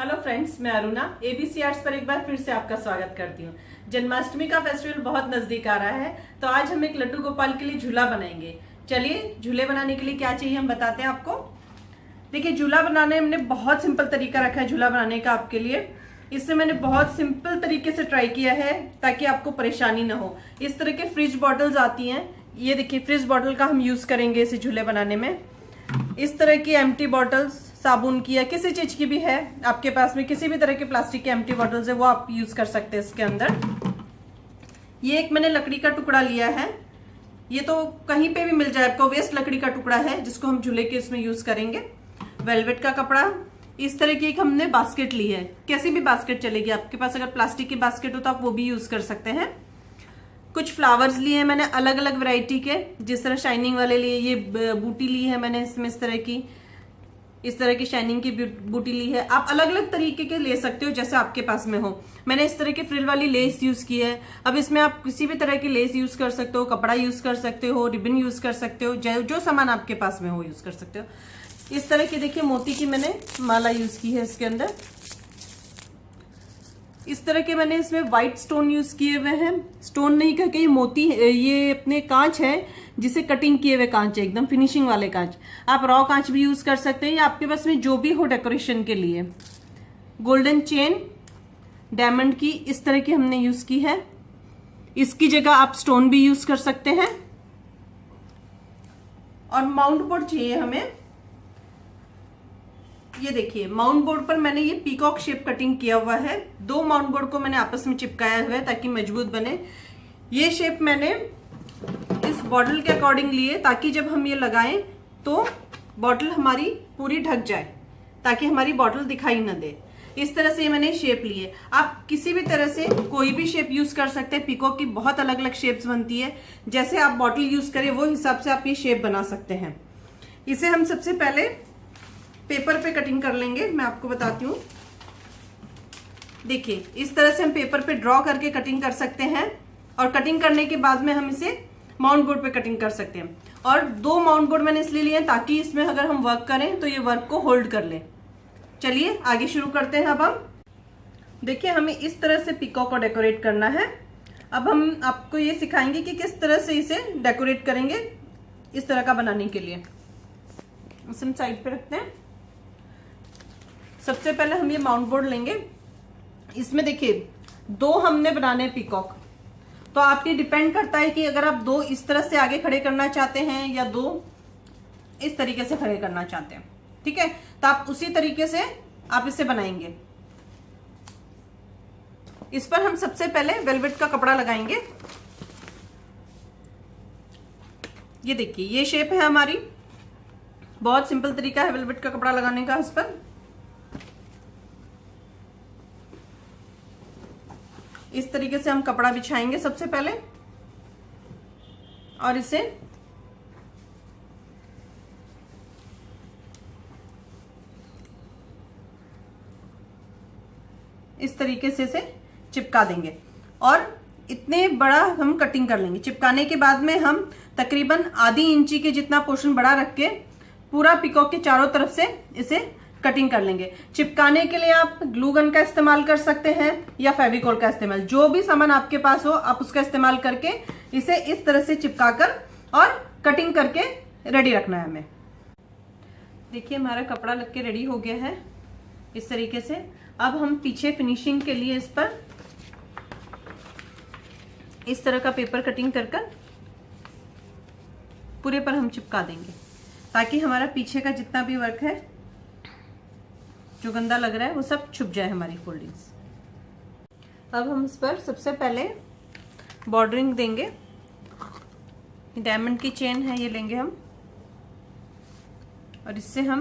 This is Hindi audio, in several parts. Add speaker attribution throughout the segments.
Speaker 1: हेलो फ्रेंड्स, मैं अरुणा एबीसी आर्ट्स पर एक बार फिर से आपका स्वागत करती हूँ। जन्माष्टमी का फेस्टिवल बहुत नजदीक आ रहा है, तो आज हम एक लड्डू गोपाल के लिए झूला बनाएंगे। चलिए, झूले बनाने के लिए क्या चाहिए हम बताते हैं आपको। देखिए, झूला बनाने हमने बहुत सिंपल तरीका रखा है झूला बनाने का आपके लिए। इससे मैंने बहुत सिंपल तरीके से ट्राई किया है ताकि आपको परेशानी ना हो। इस तरह के फ्रिज बॉटल्स आती हैं, ये देखिए फ्रिज बॉटल का हम यूज करेंगे इसे झूले बनाने में। इस तरह की एम्प्टी बॉटल्स, साबुन की या किसी चीज की भी है आपके पास में, किसी भी तरह के प्लास्टिक की एम्प्टी बॉटल्स है वो आप यूज कर सकते हैं इसके अंदर। ये एक मैंने लकड़ी का टुकड़ा लिया है, ये तो कहीं पे भी मिल जाए आपको, वेस्ट लकड़ी का टुकड़ा है जिसको हम झूले के इसमें यूज करेंगे। वेलवेट का कपड़ा, इस तरह की एक हमने बास्केट ली है, कैसी भी बास्केट चलेगी आपके पास, अगर प्लास्टिक की बास्केट हो तो आप वो भी यूज कर सकते हैं। कुछ फ्लावर्स लिए हैं मैंने अलग अलग वैरायटी के, जिस तरह शाइनिंग वाले लिए, ये बूटी ली है मैंने इसमें इस तरह की शाइनिंग की बूटी ली है। आप अलग अलग तरीके के ले सकते हो जैसे आपके पास में हो। मैंने इस तरह की फ्रिल वाली लेस यूज की है। अब इसमें आप किसी भी तरह की लेस यूज कर सकते हो, कपड़ा यूज कर सकते हो, रिबन यूज कर सकते हो, जो सामान आपके पास में हो यूज कर सकते हो। इस तरह की देखिए मोती की मैंने माला यूज की है इसके अंदर। इस तरह के मैंने इसमें व्हाइट स्टोन यूज किए हुए हैं। स्टोन नहीं करके ये मोती, ये अपने कांच है जिसे कटिंग किए हुए कांच है, एकदम फिनिशिंग वाले कांच। आप रॉ कांच भी यूज कर सकते हैं या आपके पास में जो भी हो डेकोरेशन के लिए। गोल्डन चेन डायमंड की इस तरह की हमने यूज की है। इसकी जगह आप स्टोन भी यूज कर सकते हैं। और माउंट बोर्ड चाहिए हमें। ये देखिए माउंट बोर्ड पर मैंने ये पीकॉक शेप कटिंग किया हुआ है। दो माउंट बोर्ड को मैंने आपस में चिपकाया हुआ है ताकि मजबूत बने। ये शेप मैंने इस बॉटल के अकॉर्डिंग लिए ताकि जब हम ये लगाएं तो बॉटल हमारी पूरी ढक जाए, ताकि हमारी बॉटल दिखाई न दे। इस तरह से मैंने शेप लिए। आप किसी भी तरह से कोई भी शेप यूज कर सकते हैं। पीकॉक की बहुत अलग अलग शेप्स बनती है, जैसे आप बॉटल यूज करें वो हिसाब से आप ये शेप बना सकते हैं। इसे हम सबसे पहले पेपर पे कटिंग कर लेंगे, मैं आपको बताती हूँ। देखिए इस तरह से हम पेपर पे ड्रॉ करके कटिंग कर सकते हैं और कटिंग करने के बाद में हम इसे माउंट बोर्ड पे कटिंग कर सकते हैं। और दो माउंट बोर्ड मैंने इसलिए लिए ताकि इसमें अगर हम वर्क करें तो ये वर्क को होल्ड कर ले। चलिए आगे शुरू करते हैं। अब हम देखिए हमें इस तरह से पीकॉक को डेकोरेट करना है। अब हम आपको ये सिखाएंगे कि किस तरह से इसे डेकोरेट करेंगे इस तरह का बनाने के लिए। इसे हम साइड पे रखते हैं। सबसे पहले हम ये माउंट बोर्ड लेंगे। इसमें देखिए दो हमने बनाने पीकॉक, तो आप ये डिपेंड करता है कि अगर आप दो इस तरह से आगे खड़े करना चाहते हैं या दो इस तरीके से खड़े करना चाहते हैं, ठीक है, तो आप उसी तरीके से आप इसे बनाएंगे। इस पर हम सबसे पहले वेलवेट का कपड़ा लगाएंगे। ये देखिए ये शेप है हमारी, बहुत सिंपल तरीका है वेलवेट का कपड़ा लगाने का। इस पर इस तरीके से हम कपड़ा बिछाएंगे सबसे पहले और इसे इस तरीके से इसे चिपका देंगे और इतने बड़ा हम कटिंग कर लेंगे। चिपकाने के बाद में हम तकरीबन आधी इंची के जितना पोर्शन बड़ा रख के पूरा पीकॉक के चारों तरफ से इसे कटिंग कर लेंगे। चिपकाने के लिए आप ग्लू गन का इस्तेमाल कर सकते हैं या फेविकॉल का इस्तेमाल, जो भी सामान आपके पास हो आप उसका इस्तेमाल करके इसे इस तरह से चिपकाकर और कटिंग करके रेडी रखना है हमें। देखिए हमारा कपड़ा लग के रेडी हो गया है इस तरीके से। अब हम पीछे फिनिशिंग के लिए इस पर इस तरह का पेपर कटिंग कर पूरे पर हम चिपका देंगे ताकि हमारा पीछे का जितना भी वर्क है जो गंदा लग रहा है वो सब छुप जाए हमारी फोल्डिंग्स। अब हम इस पर सबसे पहले बॉर्डरिंग देंगे। डायमंड की चेन है, ये लेंगे हम और इससे हम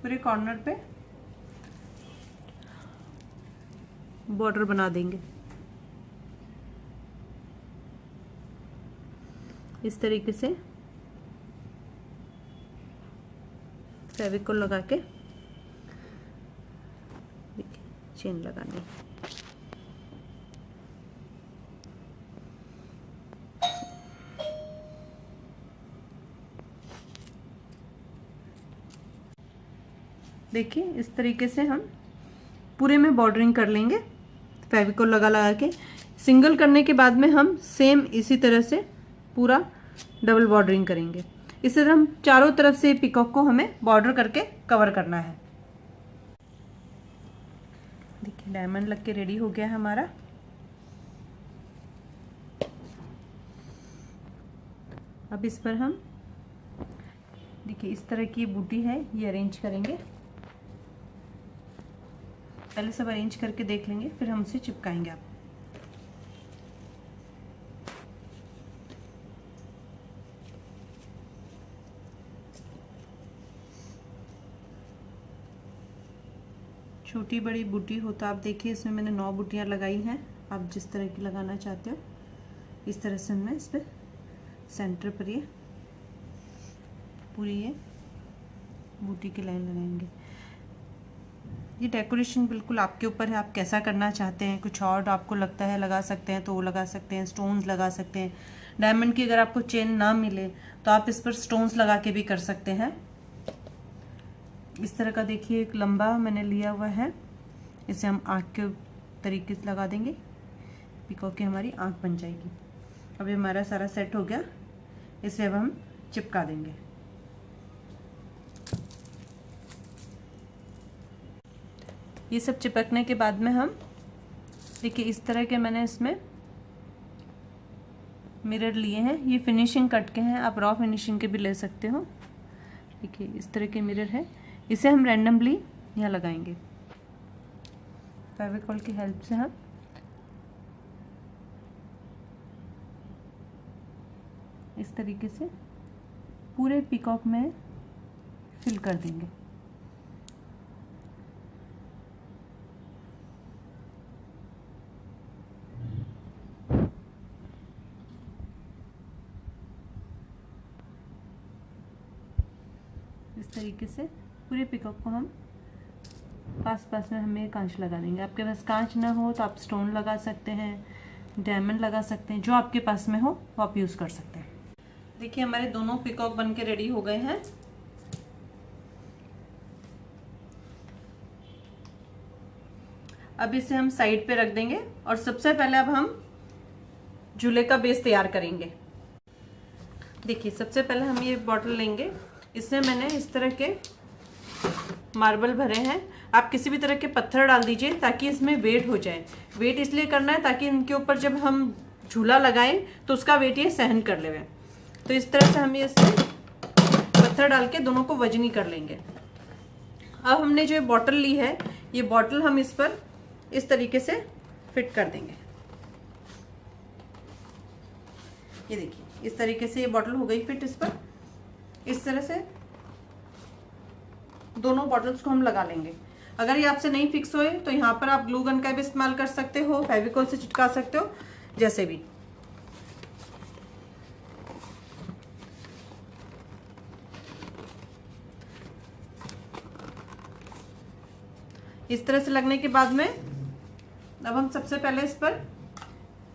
Speaker 1: पूरे कॉर्नर पे बॉर्डर बना देंगे इस तरीके से। फेविकोल लगा के चेन लगानी। देखिए इस तरीके से हम पूरे में बॉर्डरिंग कर लेंगे फेविकोल लगा लगा के। सिंगल करने के बाद में हम सेम इसी तरह से पूरा डबल बॉर्डरिंग करेंगे। इस तरह हम चारों तरफ से पिकॉक को हमें बॉर्डर करके कवर करना है। देखिए डायमंड लग के रेडी हो गया है हमारा। अब इस पर हम देखिए इस तरह की बूटी है ये अरेंज करेंगे। पहले सब अरेंज करके देख लेंगे फिर हम उसे चिपकाएंगे। आप छोटी बड़ी बूटी हो तो आप देखिए इसमें मैंने 9 बूटियां लगाई हैं। आप जिस तरह की लगाना चाहते हो इस तरह से मैं इस पर सेंटर पर ये पूरी ये बूटी की लाइन लगाएंगे। ये डेकोरेशन बिल्कुल आपके ऊपर है, आप कैसा करना चाहते हैं। कुछ और आपको लगता है लगा सकते हैं तो वो लगा सकते हैं, स्टोन्स लगा सकते हैं। डायमंड की अगर आपको चेन ना मिले तो आप इस पर स्टोन्स लगा के भी कर सकते हैं। इस तरह का देखिए एक लंबा मैंने लिया हुआ है, इसे हम आँख के तरीके से लगा देंगे। पिकॉक की हमारी आँख बन जाएगी। अब ये हमारा सारा सेट हो गया, इसे अब हम चिपका देंगे। ये सब चिपकने के बाद में हम देखिए इस तरह के मैंने इसमें मिरर लिए हैं। ये फिनिशिंग कट के हैं, आप रॉ फिनिशिंग के भी ले सकते हो। देखिए इस तरह के मिरर है, इसे हम रैंडमली यहाँ लगाएंगे। फेविकॉल की हेल्प से हम इस तरीके से पूरे पिकॉक में फिल कर देंगे। इस तरीके से पूरे पिकॉक को हम पास में हमें कांच लगा देंगे। आपके पास कांच ना हो तो आप स्टोन लगा सकते हैं, डायमंड लगा सकते हैं, जो आपके पास में हो वो आप यूज़ कर सकते हैं। देखिए हमारे दोनों पिकॉक बन के रेडी हो गए हैं। अब इसे हम साइड पे रख देंगे और सबसे पहले अब हम झूले का बेस तैयार करेंगे। देखिए सबसे पहले हम ये बॉटल लेंगे, इसमें मैंने इस तरह के मार्बल भरे हैं। आप किसी भी तरह के पत्थर डाल दीजिए ताकि इसमें वेट हो जाए। वेट इसलिए करना है ताकि इनके ऊपर जब हम झूला लगाएं तो उसका वेट ये सहन कर लेवे। तो इस तरह से हम ये इसमें पत्थर डाल के दोनों को वजनी कर लेंगे। अब हमने जो बॉटल ली है ये बॉटल हम इस पर इस तरीके से फिट कर देंगे। ये देखिए इस तरीके से ये बॉटल हो गई फिट। इस पर इस तरह से दोनों बॉटल्स को हम लगा लेंगे। अगर ये आपसे नहीं फिक्स होए तो यहाँ पर आप ग्लू गन का भी इस्तेमाल कर सकते हो, फेविकॉल से चिपका सकते हो, जैसे भी। इस तरह से लगने के बाद में अब हम सबसे पहले इस पर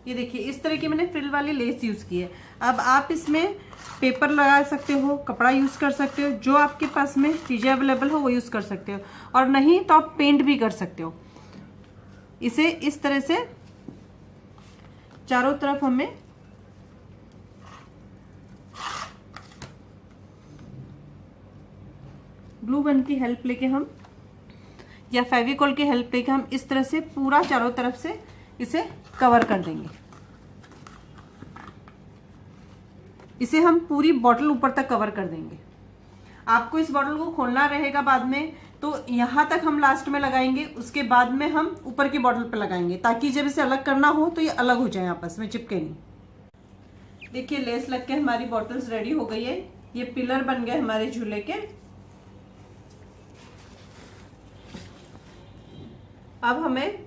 Speaker 1: ये देखिए इस तरह की मैंने फ्रिल वाली लेस यूज की है। अब आप इसमें पेपर लगा सकते हो, कपड़ा यूज कर सकते हो, जो आपके पास में चीजें अवेलेबल हो वो यूज कर सकते हो, और नहीं तो आप पेंट भी कर सकते हो। इसे इस तरह से चारों तरफ हमें ग्लू गन की हेल्प लेके हम या फेविकॉल की हेल्प लेके हम इस तरह से पूरा चारों तरफ से इसे कवर कर देंगे। इसे हम पूरी बॉटल ऊपर तक कवर कर देंगे। आपको इस बॉटल को खोलना रहेगा बाद में, तो यहां तक हम लास्ट में लगाएंगे, उसके बाद में हम ऊपर की बॉटल पर लगाएंगे ताकि जब इसे अलग करना हो तो ये अलग हो जाए, आपस में चिपके नहीं। देखिए लेस लग के हमारी बॉटल्स रेडी हो गई है। ये पिलर बन गए हमारे झूले के। अब हमें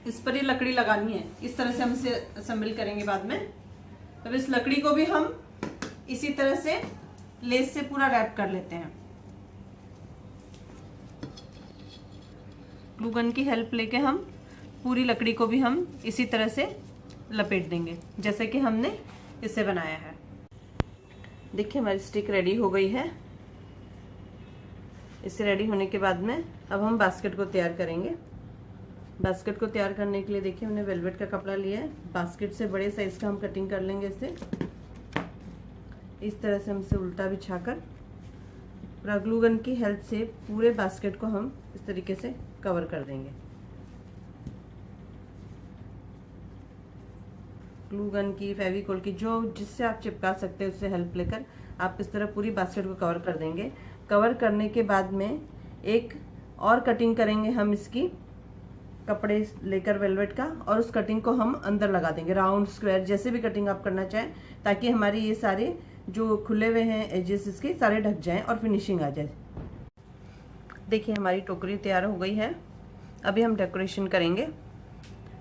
Speaker 1: इस पर ही लकड़ी लगानी है। इस तरह से हम इसे असेंबल करेंगे बाद में। तब इस लकड़ी को भी हम इसी तरह से लेस से पूरा रैप कर लेते हैं। ग्लू गन की हेल्प लेके हम पूरी लकड़ी को भी हम इसी तरह से लपेट देंगे जैसे कि हमने इसे बनाया है। देखिए हमारी स्टिक रेडी हो गई है। इससे रेडी होने के बाद में अब हम बास्केट को तैयार करेंगे। बास्केट को तैयार करने के लिए देखिए हमने वेलवेट का कपड़ा लिया है। बास्केट से बड़े साइज का हम कटिंग कर लेंगे। इसे इस तरह से हम इसे उल्टा बिछाकर ग्लू गन की हेल्प से पूरे बास्केट को हम इस तरीके से कवर कर देंगे। ग्लू गन की, फेविकोल की, जो जिससे आप चिपका सकते हैं उससे हेल्प लेकर आप इस तरह पूरी बास्केट को कवर कर देंगे। कवर करने के बाद में एक और कटिंग करेंगे हम इसकी, कपड़े लेकर वेलवेट का, और उस कटिंग को हम अंदर लगा देंगे, राउंड स्क्वायर जैसे भी कटिंग आप करना चाहें, ताकि हमारे ये सारे जो खुले हुए हैं एजेस इसके सारे ढक जाएं और फिनिशिंग आ जाए। देखिए हमारी टोकरी तैयार हो गई है। अभी हम डेकोरेशन करेंगे।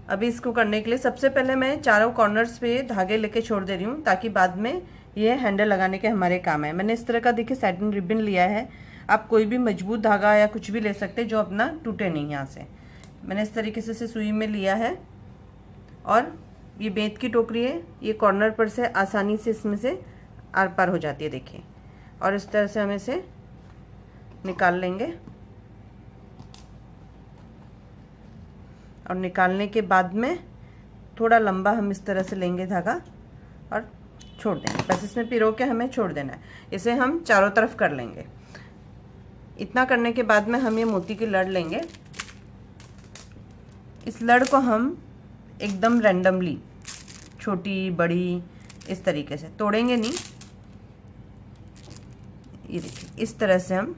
Speaker 1: अभी इसको करने के लिए सबसे पहले मैं चारों कॉर्नर्स पे धागे लेके छोड़ दे रही हूँ, ताकि बाद में ये हैंडल लगाने के हमारे काम है। मैंने इस तरह का देखिए सैटिन रिबन लिया है। आप कोई भी मजबूत धागा या कुछ भी ले सकते हैं जो अपना टूटे नहीं। यहाँ से मैंने इस तरीके से सुई में लिया है और ये बेंत की टोकरी है। ये कॉर्नर पर से आसानी से इसमें से आर पार हो जाती है देखिए, और इस तरह से हम इसे निकाल लेंगे। और निकालने के बाद में थोड़ा लंबा हम इस तरह से लेंगे धागा और छोड़ देंगे। बस इसमें पिरो के हमें छोड़ देना है। इसे हम चारों तरफ कर लेंगे। इतना करने के बाद में हम ये मोती की लड़ लेंगे। इस लड़ को हम एकदम रैंडमली, छोटी बड़ी इस तरीके से तोड़ेंगे नहीं। ये देखिए इस तरह से हम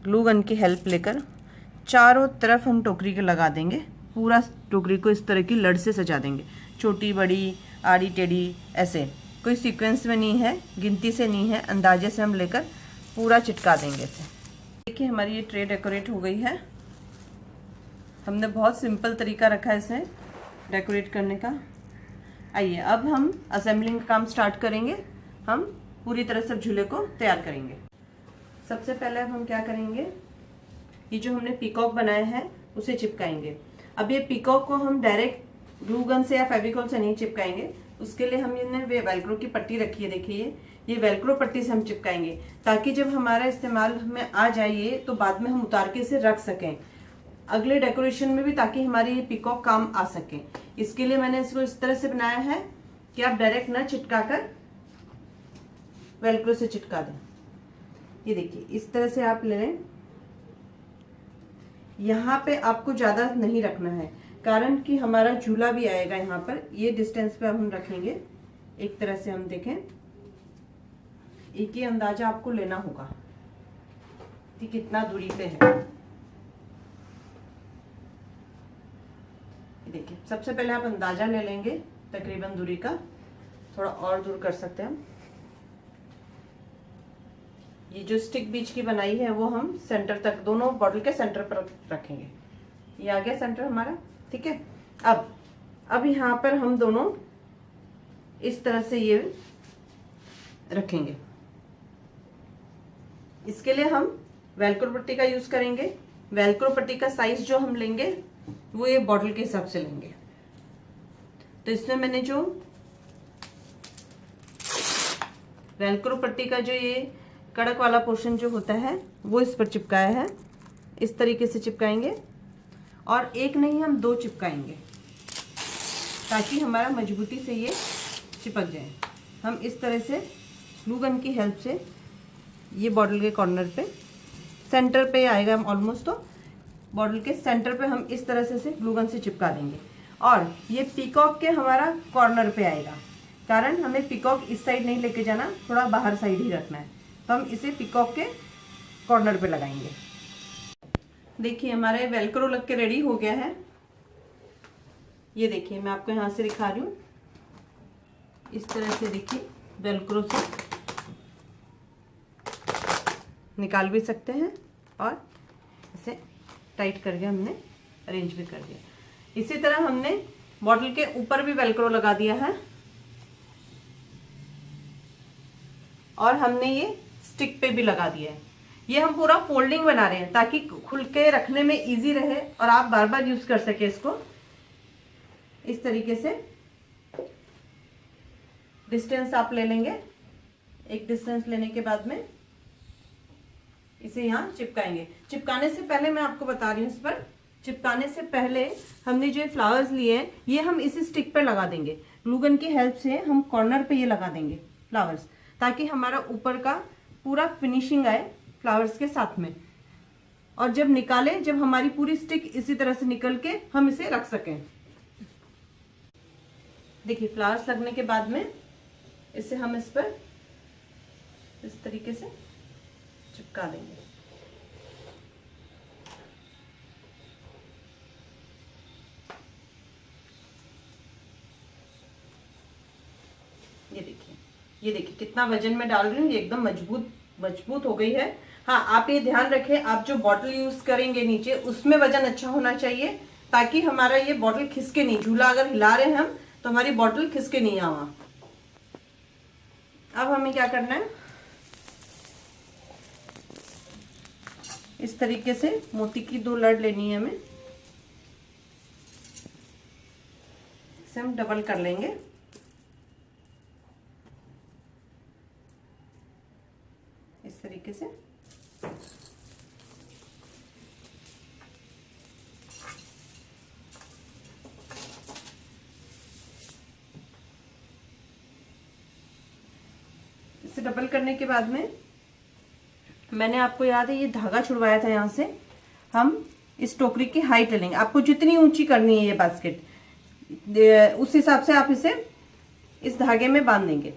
Speaker 1: ग्लू गन की हेल्प लेकर चारों तरफ हम टोकरी के लगा देंगे। पूरा टोकरी को इस तरह की लड़ से सजा देंगे, छोटी बड़ी आड़ी टेढ़ी ऐसे, कोई सीक्वेंस में नहीं है, गिनती से नहीं है, अंदाजे से हम लेकर पूरा चिटका देंगे इसे। देखिए हमारी ये ट्रे डेकोरेट हो गई है। हमने बहुत सिंपल तरीका रखा है इसे डेकोरेट करने का। आइए अब हम असेंबलिंग का काम स्टार्ट करेंगे। हम पूरी तरह से झूले को तैयार करेंगे। सबसे पहले अब हम क्या करेंगे, ये जो हमने पीकॉक बनाया है उसे चिपकाएंगे। अब ये पीकॉक को हम डायरेक्ट ग्लू गन से या फेविकोल से नहीं चिपकाएंगे। उसके लिए हम ये वेलक्रो की पट्टी रखी है, देखिए ये वेलक्रो पट्टी से हम चिपकाएंगे, ताकि जब हमारा इस्तेमाल में आ जाए तो बाद में हम उतार के इसे रख सकें अगले डेकोरेशन में भी, ताकि हमारी ये पीकॉक काम आ सके। इसके लिए मैंने इसको इस तरह से बनाया है कि आप डायरेक्ट ना चिटका कर वेलक्रो से चिटका दें। ये देखिए इस तरह से आप ले लें। यहाँ पे आपको ज्यादा नहीं रखना है, कारण कि हमारा झूला भी आएगा यहाँ पर। ये डिस्टेंस पे हम रखेंगे। एक तरह से हम देखें, एक ही अंदाजा आपको लेना होगा कि कितना दूरी पे है। देखिए सबसे पहले आप अंदाजा ले लेंगे तकरीबन दूरी का, थोड़ा और दूर कर सकते हैं हम। ये जो स्टिक बीच की बनाई है वो हम सेंटर तक, दोनों बॉटल के सेंटर पर रखेंगे। ये आ गया सेंटर हमारा, ठीक है। अब यहाँ पर हम दोनों इस तरह से ये रखेंगे। इसके लिए हम वेलक्रो पट्टी का यूज करेंगे। वेलक्रो पट्टी का साइज जो हम लेंगे वो ये बॉटल के हिसाब से लेंगे। तो इसमें मैंने जो वेलक्रो पट्टी का जो ये कड़क वाला पोर्शन जो होता है वो इस पर चिपकाया है। इस तरीके से चिपकाएंगे, और एक नहीं हम दो चिपकाएंगे, ताकि हमारा मजबूती से ये चिपक जाए। हम इस तरह से ग्लू गन की हेल्प से ये बॉटल के कॉर्नर पे, सेंटर पे आएगा ऑलमोस्ट, तो बॉटल के सेंटर पे हम इस तरह से ग्लू गन से चिपका देंगे। और ये पीकॉक के हमारा कॉर्नर पे आएगा, कारण हमें पीकॉक इस साइड नहीं लेके जाना, थोड़ा बाहर साइड ही रखना है। तो हम इसे पीकॉक के कॉर्नर पे लगाएंगे। देखिए हमारा वेलक्रो लग के रेडी हो गया है। ये देखिए मैं आपको यहाँ से दिखा रही हूँ। इस तरह से देखिए वेलक्रो से निकाल भी सकते हैं, और इसे टाइट करके हमने अरेंज भी कर दिया। इसी तरह हमने बॉटल के ऊपर भी वेलक्रो लगा दिया है, और हमने ये स्टिक पे भी लगा दिया है। ये हम पूरा फोल्डिंग बना रहे हैं ताकि खुल के रखने में इजी रहे और आप बार बार यूज कर सके इसको। इस तरीके से डिस्टेंस आप ले लेंगे। एक डिस्टेंस लेने के बाद में इसे यहाँ चिपकाएंगे। चिपकाने से पहले मैं आपको बता रही हूँ, इस पर चिपकाने से पहले हमने जो फ्लावर्स लिए हैं ये हम इसी स्टिक पर लगा देंगे। ग्लू गन की हेल्प से हम कॉर्नर पे ये लगा देंगे फ्लावर्स, ताकि हमारा ऊपर का पूरा फिनिशिंग आए फ्लावर्स के साथ में। और जब निकाले, जब हमारी पूरी स्टिक इसी तरह से निकल के हम इसे रख सकें। देखिए फ्लावर्स लगने के बाद में इसे हम इस पर इस तरीके से चिपका देंगे। ये देखिए कितना वजन में डाल रही हूँ, ये एकदम मजबूत हो गई है। हाँ, आप ये ध्यान रखें, आप जो बॉटल यूज करेंगे नीचे उसमें वजन अच्छा होना चाहिए, ताकि हमारा ये बॉटल खिसके नहीं। झूला अगर हिला रहे हैं हम तो हमारी बॉटल खिसके नहीं आवा। अब हमें क्या करना है, इस तरीके से मोती की 2 लड़ लेनी है हमें, इसे हम डबल कर लेंगे। इस तरीके से इसे डबल करने के बाद में मैंने, आपको याद है ये धागा छुड़वाया था, यहाँ से हम इस टोकरी की हाइट ले लेंगे। आपको जितनी ऊंची करनी है ये बास्केट, उस हिसाब से आप इसे इस धागे में बांध देंगे।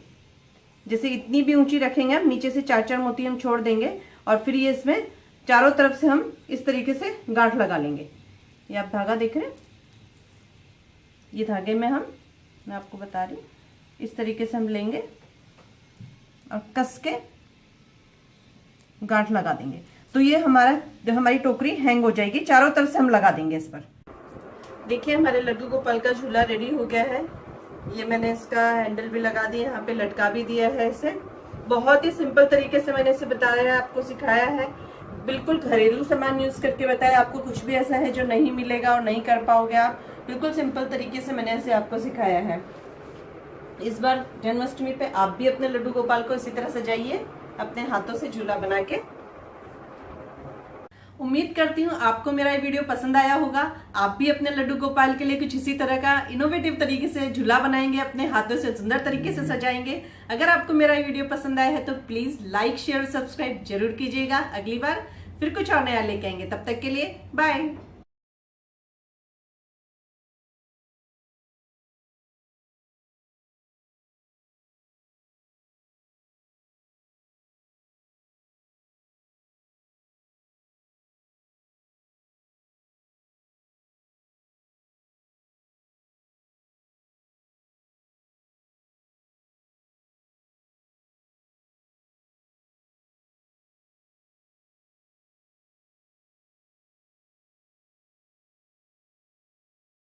Speaker 1: जैसे इतनी भी ऊंची रखेंगे हम, नीचे से 4-4 मोती हम छोड़ देंगे और फिर ये इसमें चारों तरफ से हम इस तरीके से गांठ लगा लेंगे। ये आप धागा देख रहे हैं, ये धागे में मैं आपको बता रही हूँ, इस तरीके से हम लेंगे और कस के गांठ लगा देंगे। तो ये हमारी टोकरी हैंग हो जाएगी। चारों तरफ से हम लगा देंगे इस पर। देखिए हमारे लड्डू गोपाल का झूला रेडी हो गया है। ये मैंने इसका हैंडल भी लगा दिया, यहाँ पे लटका भी दिया है इसे। बहुत ही सिंपल तरीके से मैंने इसे बताया है, आपको सिखाया है। बिल्कुल घरेलू सामान यूज करके बताया। आपको कुछ भी ऐसा है जो नहीं मिलेगा और नहीं कर पाओगे आप, बिल्कुल सिंपल तरीके से मैंने इसे आपको सिखाया है। इस बार जन्माष्टमी पे आप भी अपने लड्डू गोपाल को इसी तरह सजाइए, अपने हाथों से झूला बना के। उम्मीद करती हूँ आपको मेरा ये वीडियो पसंद आया होगा। आप भी अपने लड्डू गोपाल के लिए कुछ इसी तरह का इनोवेटिव तरीके से झूला बनाएंगे, अपने हाथों से सुंदर तरीके से सजाएंगे। अगर आपको मेरा ये वीडियो पसंद आया है तो प्लीज लाइक, शेयर, सब्सक्राइब जरूर कीजिएगा। अगली बार फिर कुछ और नया लेके आएंगे, तब तक के लिए बाय।